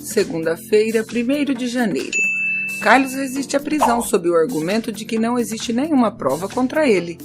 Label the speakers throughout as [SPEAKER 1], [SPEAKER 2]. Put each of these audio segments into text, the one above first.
[SPEAKER 1] segunda-feira, 1º de janeiro. Carlos resiste à prisão sob o argumento de que não existe nenhuma prova contra ele.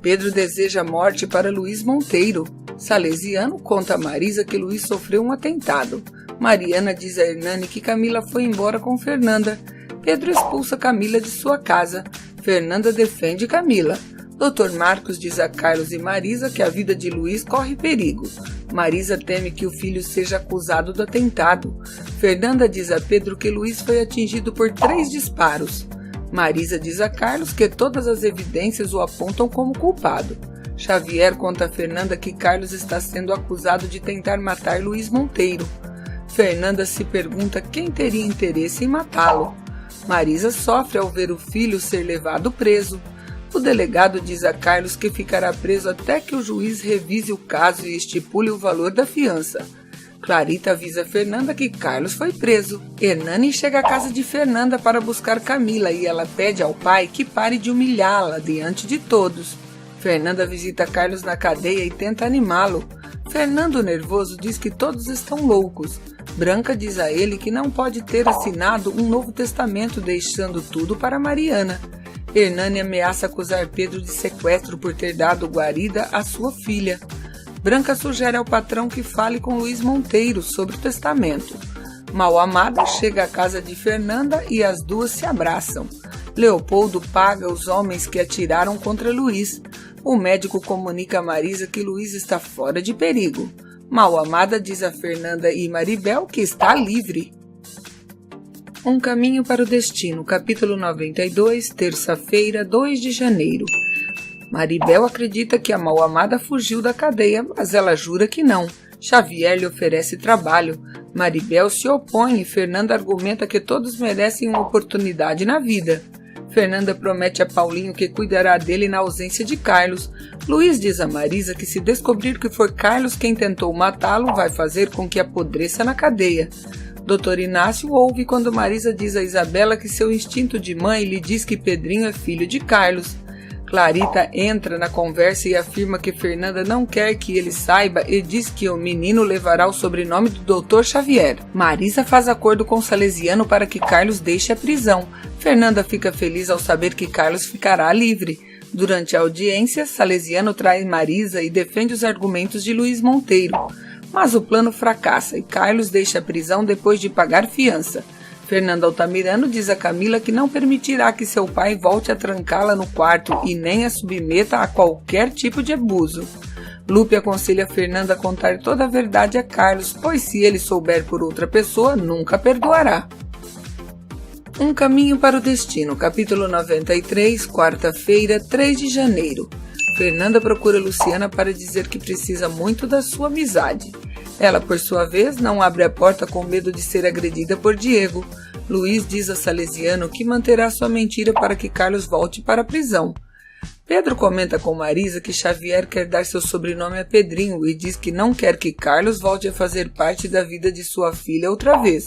[SPEAKER 1] Pedro deseja a morte para Luiz Monteiro. Salesiano conta a Marisa que Luiz sofreu um atentado. Mariana diz a Hernani que Camila foi embora com Fernanda. Pedro expulsa Camila de sua casa. Fernanda defende Camila. Dr. Marcos diz a Carlos e Marisa que a vida de Luiz corre perigo. Marisa teme que o filho seja acusado do atentado. Fernanda diz a Pedro que Luiz foi atingido por 3 disparos. Marisa diz a Carlos que todas as evidências o apontam como culpado. Xavier conta a Fernanda que Carlos está sendo acusado de tentar matar Luiz Monteiro. Fernanda se pergunta quem teria interesse em matá-lo. Marisa sofre ao ver o filho ser levado preso. O delegado diz a Carlos que ficará preso até que o juiz revise o caso e estipule o valor da fiança. Clarita avisa Fernanda que Carlos foi preso. Hernani chega à casa de Fernanda para buscar Camila e ela pede ao pai que pare de humilhá-la diante de todos. Fernanda visita Carlos na cadeia e tenta animá-lo. Fernando, nervoso, diz que todos estão loucos. Branca diz a ele que não pode ter assinado um novo testamento deixando tudo para Mariana. Hernani ameaça acusar Pedro de sequestro por ter dado guarida à sua filha. Branca sugere ao patrão que fale com Luiz Monteiro sobre o testamento. Mal-amada chega à casa de Fernanda e as duas se abraçam. Leopoldo paga os homens que atiraram contra Luiz. O médico comunica a Marisa que Luiz está fora de perigo. Mal-amada diz a Fernanda e Maribel que está livre. Um caminho para o destino, capítulo 92, terça-feira, 2 de janeiro. Maribel acredita que a mal-amada fugiu da cadeia, mas ela jura que não. Xavier lhe oferece trabalho. Maribel se opõe e Fernanda argumenta que todos merecem uma oportunidade na vida. Fernanda promete a Paulinho que cuidará dele na ausência de Carlos. Luiz diz a Marisa que se descobrir que foi Carlos quem tentou matá-lo, vai fazer com que apodreça na cadeia. Dr. Inácio ouve quando Marisa diz a Isabela que seu instinto de mãe lhe diz que Pedrinho é filho de Carlos. Clarita entra na conversa e afirma que Fernanda não quer que ele saiba e diz que o menino levará o sobrenome do Dr. Xavier. Marisa faz acordo com Salesiano para que Carlos deixe a prisão. Fernanda fica feliz ao saber que Carlos ficará livre. Durante a audiência, Salesiano traz Marisa e defende os argumentos de Luiz Monteiro. Mas o plano fracassa e Carlos deixa a prisão depois de pagar fiança. Fernando Altamirano diz a Camila que não permitirá que seu pai volte a trancá-la no quarto e nem a submeta a qualquer tipo de abuso. Lupe aconselha Fernanda a contar toda a verdade a Carlos, pois se ele souber por outra pessoa, nunca perdoará. Um caminho para o destino, capítulo 93, quarta-feira, 3 de janeiro. Fernanda procura Luciana para dizer que precisa muito da sua amizade. Ela, por sua vez, não abre a porta com medo de ser agredida por Diego. Luiz diz a Salesiano que manterá sua mentira para que Carlos volte para a prisão. Pedro comenta com Marisa que Xavier quer dar seu sobrenome a Pedrinho e diz que não quer que Carlos volte a fazer parte da vida de sua filha outra vez.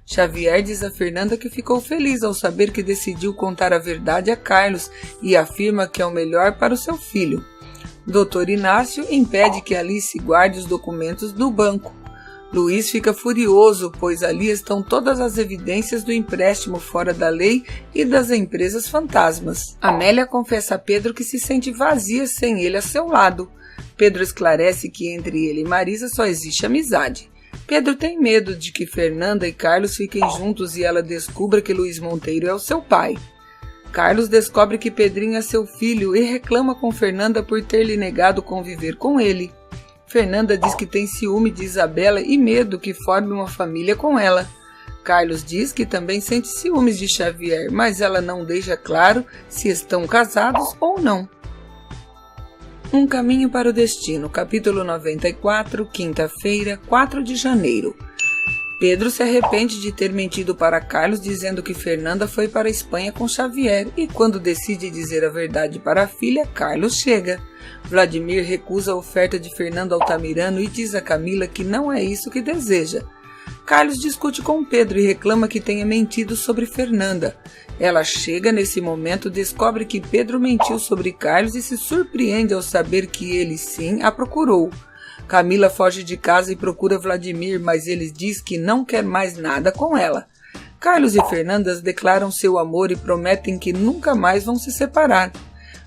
[SPEAKER 1] Xavier diz a Fernanda que ficou feliz ao saber que decidiu contar a verdade a Carlos e afirma que é o melhor para o seu filho. Dr. Inácio impede que Alice guarde os documentos do banco. Luiz fica furioso, pois ali estão todas as evidências do empréstimo fora da lei e das empresas fantasmas. Amélia confessa a Pedro que se sente vazia sem ele a seu lado. Pedro esclarece que entre ele e Marisa só existe amizade. Pedro tem medo de que Fernanda e Carlos fiquem juntos e ela descubra que Luiz Monteiro é o seu pai. Carlos descobre que Pedrinho é seu filho e reclama com Fernanda por ter lhe negado conviver com ele. Fernanda diz que tem ciúme de Isabela e medo que forme uma família com ela. Carlos diz que também sente ciúmes de Xavier, mas ela não deixa claro se estão casados ou não. Um caminho para o destino, capítulo 94, quinta-feira, 4 de janeiro. Pedro se arrepende de ter mentido para Carlos dizendo que Fernanda foi para a Espanha com Xavier e quando decide dizer a verdade para a filha, Carlos chega. Vladimir recusa a oferta de Fernando Altamirano e diz a Camila que não é isso que deseja. Carlos discute com Pedro e reclama que tenha mentido sobre Fernanda. Ela chega nesse momento, descobre que Pedro mentiu sobre Carlos e se surpreende ao saber que ele sim a procurou. Camila foge de casa e procura Vladimir, mas ele diz que não quer mais nada com ela. Carlos e Fernanda declaram seu amor e prometem que nunca mais vão se separar.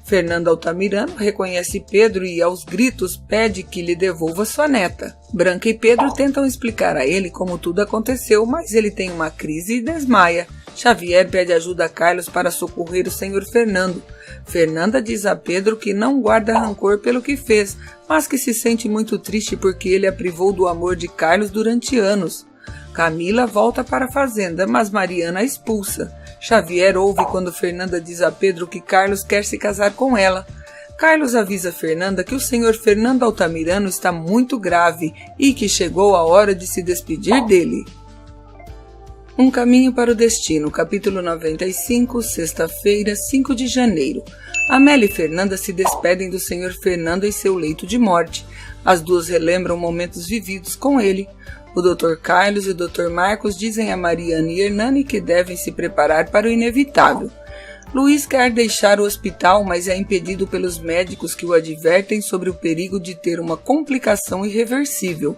[SPEAKER 1] Fernanda Altamirano reconhece Pedro e, aos gritos, pede que lhe devolva sua neta. Branca e Pedro tentam explicar a ele como tudo aconteceu, mas ele tem uma crise e desmaia. Xavier pede ajuda a Carlos para socorrer o senhor Fernando. Fernanda diz a Pedro que não guarda rancor pelo que fez, mas que se sente muito triste porque ele a privou do amor de Carlos durante anos. Camila volta para a fazenda, mas Mariana a expulsa. Xavier ouve quando Fernanda diz a Pedro que Carlos quer se casar com ela. Carlos avisa Fernanda que o senhor Fernando Altamirano está muito grave e que chegou a hora de se despedir dele. Um Caminho para o Destino, capítulo 95, sexta-feira, 5 de janeiro. Amélia e Fernanda se despedem do senhor Fernando em seu leito de morte. As duas relembram momentos vividos com ele. O Dr. Carlos e o Dr. Marcos dizem a Mariana e Hernani que devem se preparar para o inevitável. Luiz quer deixar o hospital, mas é impedido pelos médicos que o advertem sobre o perigo de ter uma complicação irreversível.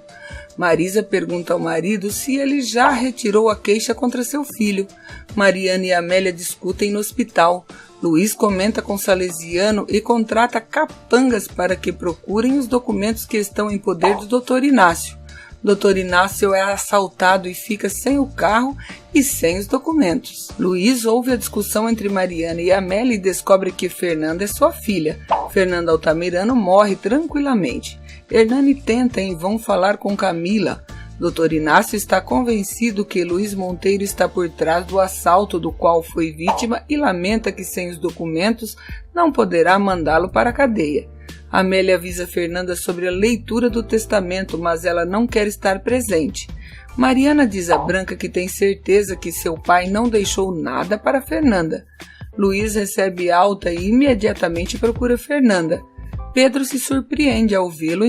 [SPEAKER 1] Marisa pergunta ao marido se ele já retirou a queixa contra seu filho. Mariana e Amélia discutem no hospital. Luiz comenta com Salesiano e contrata capangas para que procurem os documentos que estão em poder do Dr. Inácio. Dr. Inácio é assaltado e fica sem o carro e sem os documentos. Luiz ouve a discussão entre Mariana e Amélia e descobre que Fernanda é sua filha. Fernanda Altamirano morre tranquilamente. Hernani tenta em vão falar com Camila. Dr. Inácio está convencido que Luiz Monteiro está por trás do assalto do qual foi vítima e lamenta que sem os documentos não poderá mandá-lo para a cadeia. Amélia avisa Fernanda sobre a leitura do testamento, mas ela não quer estar presente. Mariana diz a Branca que tem certeza que seu pai não deixou nada para Fernanda. Luiz recebe alta e imediatamente procura Fernanda. Pedro se surpreende ao vê-lo